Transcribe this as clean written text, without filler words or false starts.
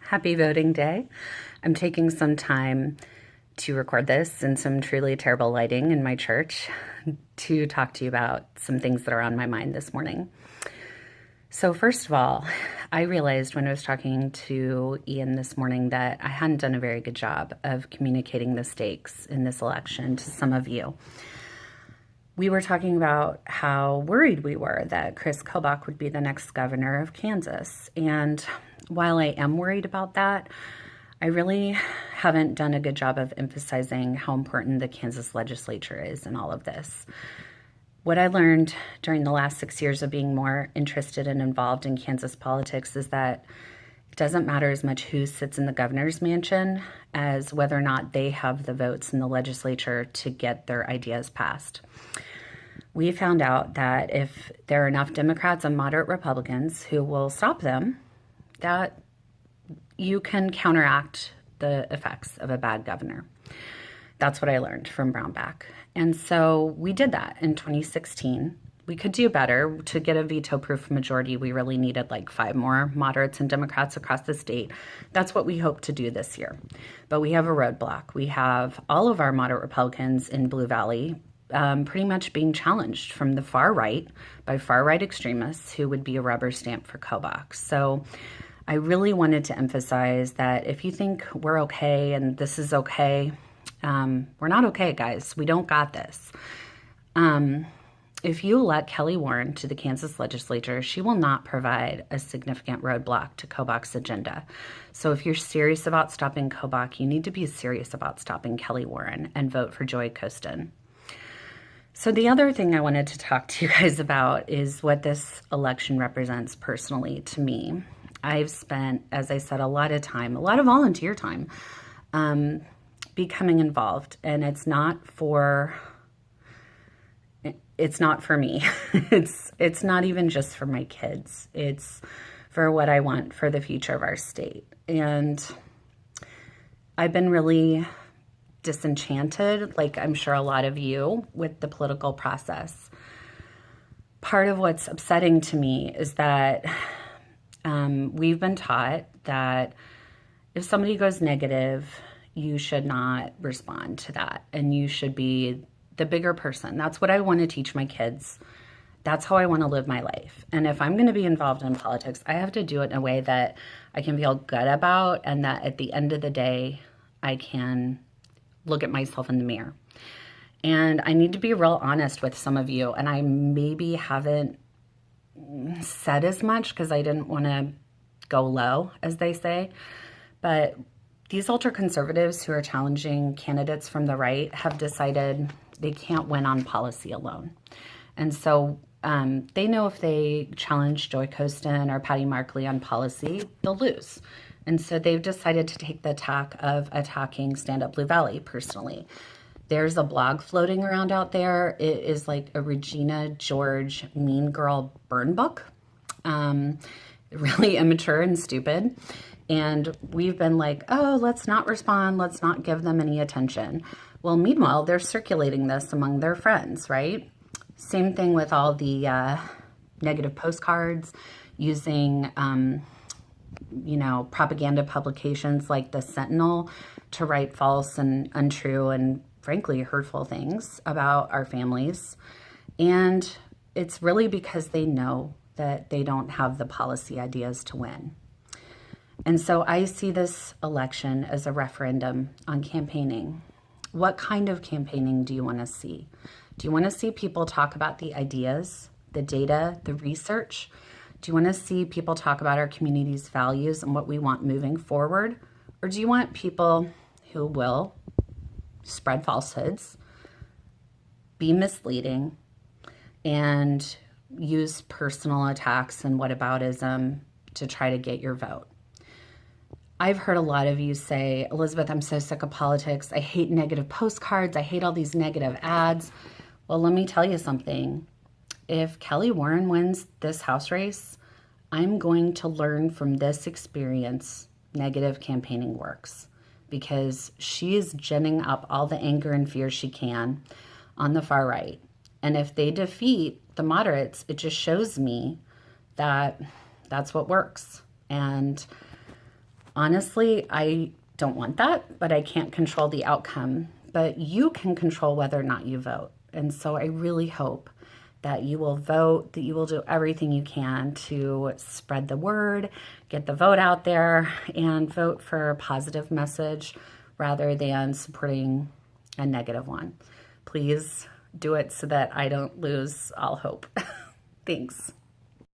Happy voting day. I'm taking some time to record this in some truly terrible lighting in my church to talk to you about some things that are on my mind this morning. So first of all, I realized when I was talking to Ian this morning that I hadn't done a very good job of communicating the stakes in this election to some of you. We were talking about how worried we were that Chris Kobach would be the next governor of Kansas. And while I am worried about that, I really haven't done a good job of emphasizing how important the Kansas legislature is in all of this. What I learned during the last 6 years of being more interested and involved in Kansas politics is that it doesn't matter as much who sits in the governor's mansion as whether or not they have the votes in the legislature to get their ideas passed. We found out that if there are enough Democrats and moderate Republicans who will stop them, that you can counteract the effects of a bad governor. That's what I learned from Brownback. And so we did that in 2016. We could do better. To get a veto-proof majority, we really needed like 5 more moderates and Democrats across the state. That's what we hope to do this year. But we have a roadblock. We have all of our moderate Republicans in Blue Valley pretty much being challenged from the far right by far-right extremists who would be a rubber stamp for Kobach. So I really wanted to emphasize that if you think we're okay and this is okay, we're not okay, guys. We don't got this. If you elect Kelly Warren to the Kansas legislature, she will not provide a significant roadblock to Kobach's agenda. So if you're serious about stopping Kobach, you need to be serious about stopping Kelly Warren and vote for Joy Costin. So the other thing I wanted to talk to you guys about is what this election represents personally to me. I've spent, as I said, a lot of time, a lot of volunteer time, becoming involved, and it's not for me. It's not even just for my kids. It's for what I want for the future of our state. And I've been really disenchanted, like I'm sure a lot of you, with the political process. Part of what's upsetting to me is that we've been taught that if somebody goes negative, you should not respond to that, and you should be the bigger person. That's what I want to teach my kids. That's how I want to live my life. And if I'm going to be involved in politics, I have to do it in a way that I can feel good about, and that at the end of the day, I can look at myself in the mirror. And I need to be real honest with some of you, and I maybe haven't said as much because I didn't want to go low, as they say. But these ultra-conservatives who are challenging candidates from the right have decided they can't win on policy alone. And so they know if they challenge Joy Costin or Patty Markley on policy, they'll lose. And so they've decided to take the tack of attacking Stand Up Blue Valley personally. There's a blog floating around out there. It is like a Regina George Mean Girl burn book. Really immature and stupid. And we've been like, oh, let's not respond. Let's not give them any attention. Well, meanwhile, they're circulating this among their friends, right? Same thing with all the negative postcards using propaganda publications like the Sentinel to write false and untrue and frankly hurtful things about our families. And it's really because they know that they don't have the policy ideas to win. And so I see this election as a referendum on campaigning. What kind of campaigning do you want to see? Do you want to see people talk about the ideas, the data, the research? Do you want to see people talk about our community's values and what we want moving forward? Or do you want people who will spread falsehoods, be misleading, and use personal attacks and whataboutism to try to get your vote? I've heard a lot of you say, Elizabeth, I'm so sick of politics. I hate negative postcards. I hate all these negative ads. Well, let me tell you something. If Kelly Warren wins this House race, I'm going to learn from this experience negative campaigning works, because she is ginning up all the anger and fear she can on the far right. And if they defeat the moderates, it just shows me that that's what works. And Honestly, I don't want that, but I can't control the outcome. But you can control whether or not you vote. And so I really hope that you will vote, that you will do everything you can to spread the word, get the vote out there, and vote for a positive message rather than supporting a negative one. Please do it so that I don't lose all hope. Thanks.